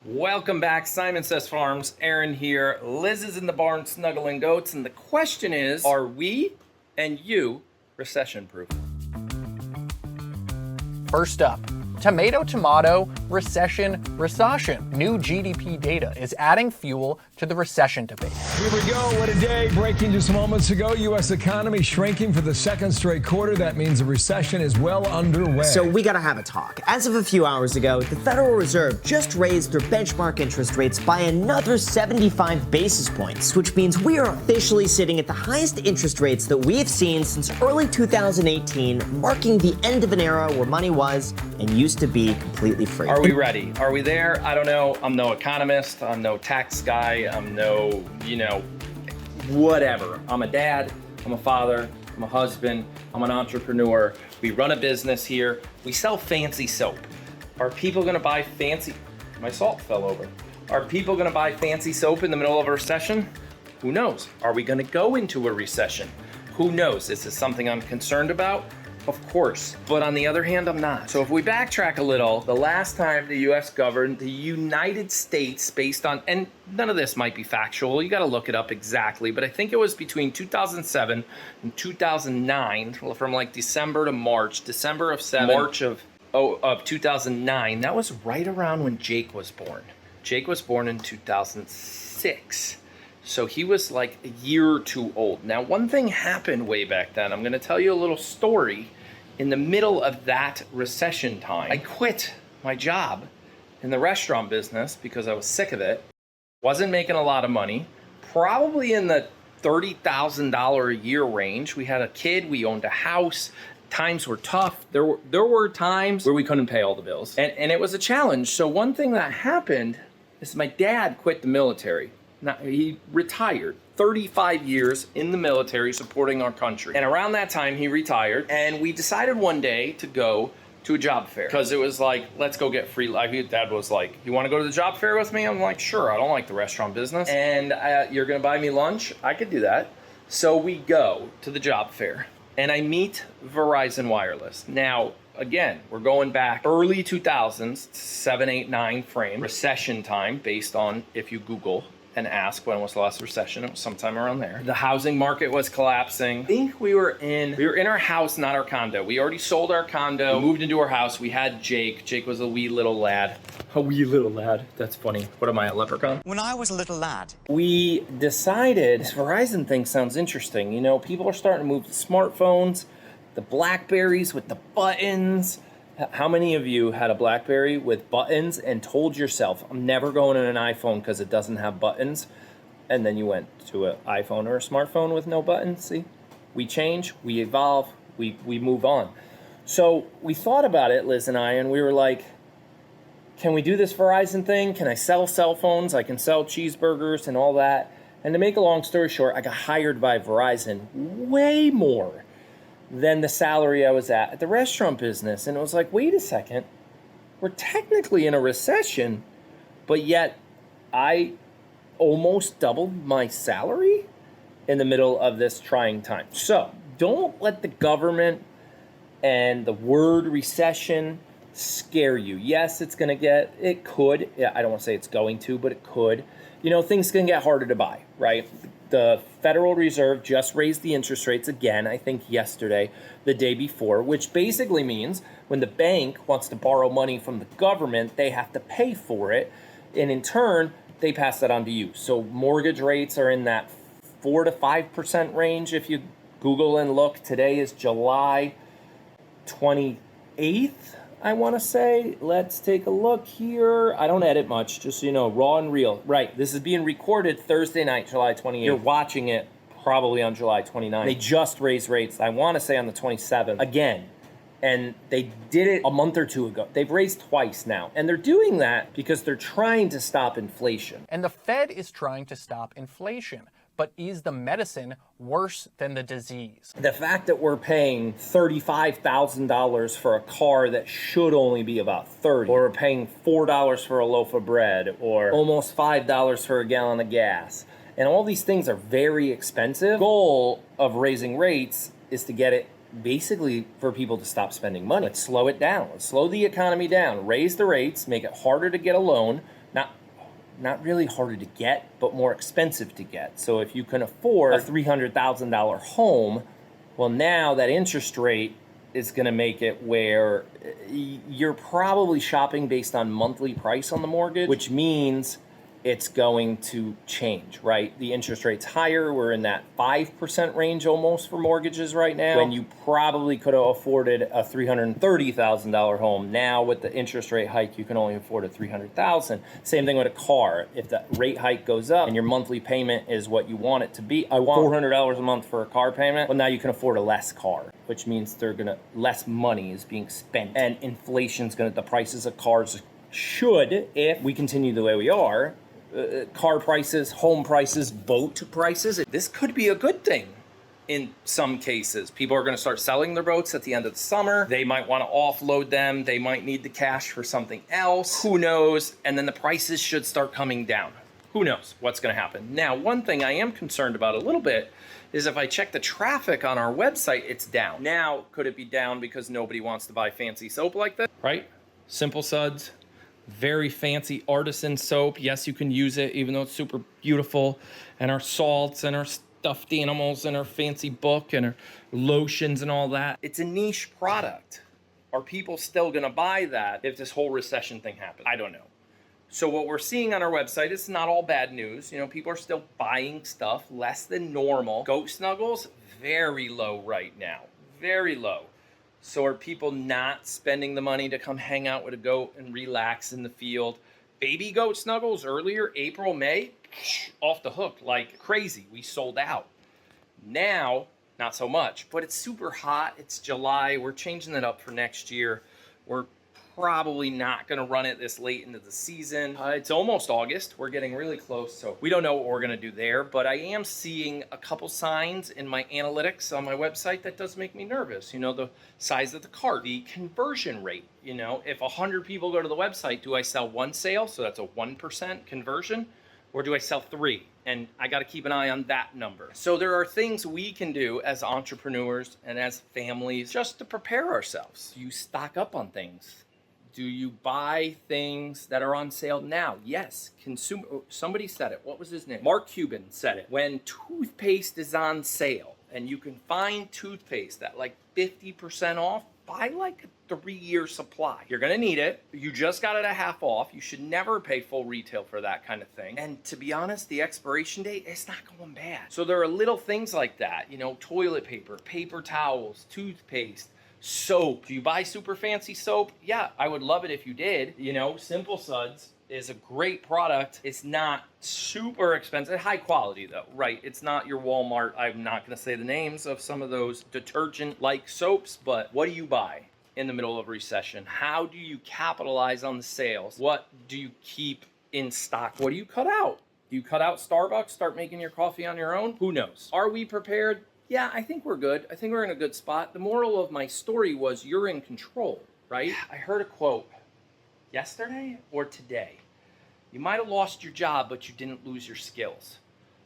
Welcome back, Simon Says Farms. Aaron here. Liz is in the barn snuggling goats, and the question is, are we and you recession proof? First up, tomato, recession. New GDP data is adding fuel to the recession debate. Here we go. What a day. Breaking just moments ago. U.S. economy shrinking for the second straight quarter. That means the recession is well underway. So we got to have a talk. As of a few hours ago, the Federal Reserve just raised their benchmark interest rates by another 75 basis points, which means we are officially sitting at the highest interest rates that we have seen since early 2018, marking the end of an era where money was and used to be completely free. Are we ready? Are we there? I don't know. I'm no economist. I'm no tax guy. I'm no, whatever. I'm a dad. I'm a father. I'm a husband. I'm an entrepreneur. We run a business here. We sell fancy soap. Are people gonna buy fancy, my salt fell over. Are people gonna buy fancy soap in the middle of a recession? Who knows? Are we gonna go into a recession? Who knows? Is this something I'm concerned about? Of course, but on the other hand, I'm not. So if we backtrack a little, the last time the US governed the United States based on, and none of this might be factual, you gotta look it up exactly, but I think it was between 2007 and 2009, from like December to March, December of 7, March of 2009, that was right around when Jake was born. Jake was born in 2006. So he was like a year or two old. Now, one thing happened way back then. I'm gonna tell you a little story. In the middle of that recession time, I quit my job in the restaurant business because I was sick of it. Wasn't making a lot of money, probably in the $30,000 a year range. We had a kid, we owned a house. Times were tough. There were times where we couldn't pay all the bills. And it was a challenge. So one thing that happened is my dad quit the military. Now, he retired, 35 years in the military supporting our country. And around that time, he retired, and we decided one day to go to a job fair because it was like, let's go get free. Like, Dad was like, you want to go to the job fair with me? I'm like, sure. I don't like the restaurant business. And you're going to buy me lunch? I could do that. So we go to the job fair, and I meet Verizon Wireless. Now, again, we're going back early 2000s, 7, 8, 9 frame, recession time, based on if you Google and ask when was the last recession. It was sometime around there. The housing market was collapsing. I think we were in our house, not our condo. We already sold our condo, moved into our house. We had Jake. Jake was a wee little lad. A wee little lad. That's funny. What am I, a leprechaun? When I was a little lad. We decided, this Verizon thing sounds interesting. You know, people are starting to move to smartphones, the Blackberries with the buttons. How many of you had a BlackBerry with buttons and told yourself, I'm never going in an iPhone because it doesn't have buttons? And then you went to an iPhone or a smartphone with no buttons? See, we change, we evolve, we move on. So we thought about it, Liz and I, and we were like, can we do this Verizon thing? Can I sell cell phones? I can sell cheeseburgers and all that. And to make a long story short, I got hired by Verizon way more than the salary I was at the restaurant business. And it was like, wait a second, we're technically in a recession, but yet I almost doubled my salary in the middle of this trying time. So don't let the government and the word recession scare you. Yes, it could, I don't want to say it's going to, but it could. You know, things can get harder to buy, right? The Federal Reserve just raised the interest rates again, I think yesterday, the day before, which basically means when the bank wants to borrow money from the government, they have to pay for it. And in turn, they pass that on to you. So mortgage rates are in that 4 to 5% range. If you Google and look, today is July 28th. I want to say, let's take a look here. I don't edit much, just so you know, raw and real. Right, this is being recorded Thursday night, July 28th. You're watching it probably on July 29th. They just raised rates, I want to say on the 27th, again. And they did it a month or two ago. They've raised twice now. And they're doing that because they're trying to stop inflation. And the Fed is trying to stop inflation. But is the medicine worse than the disease? The fact that we're paying $35,000 for a car that should only be about $30,000, or we're paying $4 for a loaf of bread, or almost $5 for a gallon of gas, and all these things are very expensive. The goal of raising rates is to get it basically for people to stop spending money. Let's slow it down. Let's slow the economy down. Raise the rates, make it harder to get a loan, not really harder to get, but more expensive to get. So if you can afford a $300,000 home, well, now that interest rate is going to make it where you're probably shopping based on monthly price on the mortgage, which means it's going to change, right? The interest rate's higher. We're in that 5% range almost for mortgages right now, when you probably could have afforded a $330,000 home. Now with the interest rate hike, you can only afford a $300,000. Same thing with a car. If the rate hike goes up and your monthly payment is what you want it to be, I want $400 a month for a car payment. Well, now you can afford a less car, which means less money is being spent, and inflation's the prices of cars should, if we continue the way we are, car prices, home prices, boat prices. This could be a good thing in some cases. People are going to start selling their boats at the end of the summer. They might want to offload them. They might need the cash for something else. Who knows? And then the prices should start coming down. Who knows what's going to happen? Now, one thing I am concerned about a little bit is if I check the traffic on our website, it's down. Now, could it be down because nobody wants to buy fancy soap like this? Right? Simple Suds. Very fancy artisan soap. Yes, you can use it even though it's super beautiful. And our salts and our stuffed animals and our fancy book and our lotions and all that. It's a niche product. Are people still gonna buy that if this whole recession thing happens? I don't know. So what we're seeing on our website is not all bad news. You know, people are still buying stuff less than normal. Goat snuggles, very low right now, very low. So are people not spending the money to come hang out with a goat and relax in the field? Baby goat snuggles earlier, April, May, off the hook like crazy. We sold out. Now, not so much, but it's super hot. It's July. We're changing it up for next year. We're probably not going to run it this late into the season. It's almost August. We're getting really close, so we don't know what we're going to do there, but I am seeing a couple signs in my analytics on my website that does make me nervous. You know, the size of the cart, the conversion rate. You know, if 100 people go to the website, do I sell one sale? So that's a 1% conversion, or do I sell 3? And I got to keep an eye on that number. So there are things we can do as entrepreneurs and as families just to prepare ourselves. You stock up on things. Do you buy things that are on sale now? Yes. Somebody said it. What was his name? Mark Cuban said it. When toothpaste is on sale and you can find toothpaste at like 50% off, buy like a 3-year supply. You're gonna need it. You just got it at half off. You should never pay full retail for that kind of thing. And to be honest, the expiration date, it's not going bad. So there are little things like that, you know, toilet paper, paper towels, toothpaste, soap. Do you buy super fancy soap? Yeah, I would love it if you did. You know, Simple Suds is a great product. It's not super expensive, high quality though, right? It's not your Walmart. I'm not gonna say the names of some of those detergent-like soaps, but what do you buy in the middle of a recession? How do you capitalize on the sales? What do you keep in stock? What do you cut out? Do you cut out Starbucks, start making your coffee on your own? Who knows? Are we prepared? Yeah, I think we're good. I think we're in a good spot. The moral of my story was you're in control, right? I heard a quote yesterday or today. You might have lost your job, but you didn't lose your skills.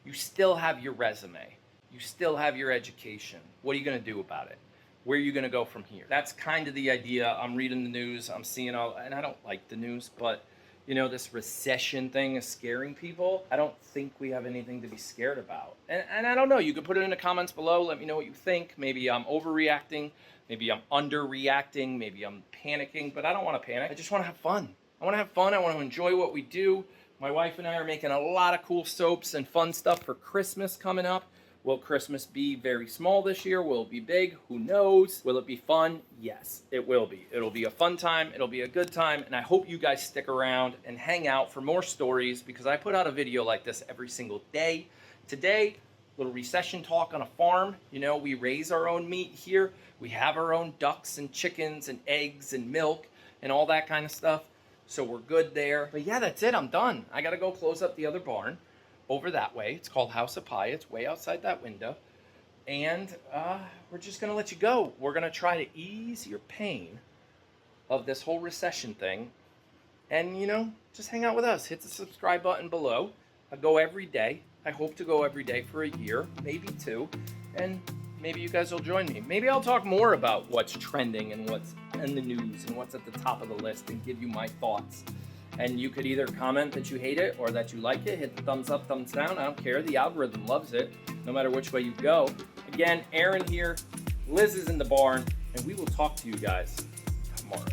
You still have your resume. You still have your education. What are you going to do about it? Where are you going to go from here? That's kind of the idea. I'm reading the news. I'm seeing all, and I don't like the news, but you know, this recession thing is scaring people. I don't think we have anything to be scared about. And I don't know, you can put it in the comments below. Let me know what you think. Maybe I'm overreacting. Maybe I'm underreacting. Maybe I'm panicking, but I don't want to panic. I just want to have fun. I want to have fun. I want to enjoy what we do. My wife and I are making a lot of cool soaps and fun stuff for Christmas coming up. Will Christmas be very small this year? Will it be big? Who knows? Will it be fun? Yes, it will be. It'll be a fun time. It'll be a good time. And I hope you guys stick around and hang out for more stories because I put out a video like this every single day. Today, little recession talk on a farm. You know, we raise our own meat here. We have our own ducks and chickens and eggs and milk and all that kind of stuff. So we're good there. But yeah, that's it. I'm done. I got to go close up the other barn. Over that way. It's called House of Pie. It's way outside that window. And we're just going to let you go. We're going to try to ease your pain of this whole recession thing. And, you know, just hang out with us. Hit the subscribe button below. I go every day. I hope to go every day for a year, maybe 2. And maybe you guys will join me. Maybe I'll talk more about what's trending and what's in the news and what's at the top of the list and give you my thoughts And you could either comment that you hate it or that you like it. Hit the thumbs up, thumbs down. I don't care. The algorithm loves it, no matter which way you go. Again, Aaron here. Liz is in the barn, and we will talk to you guys tomorrow.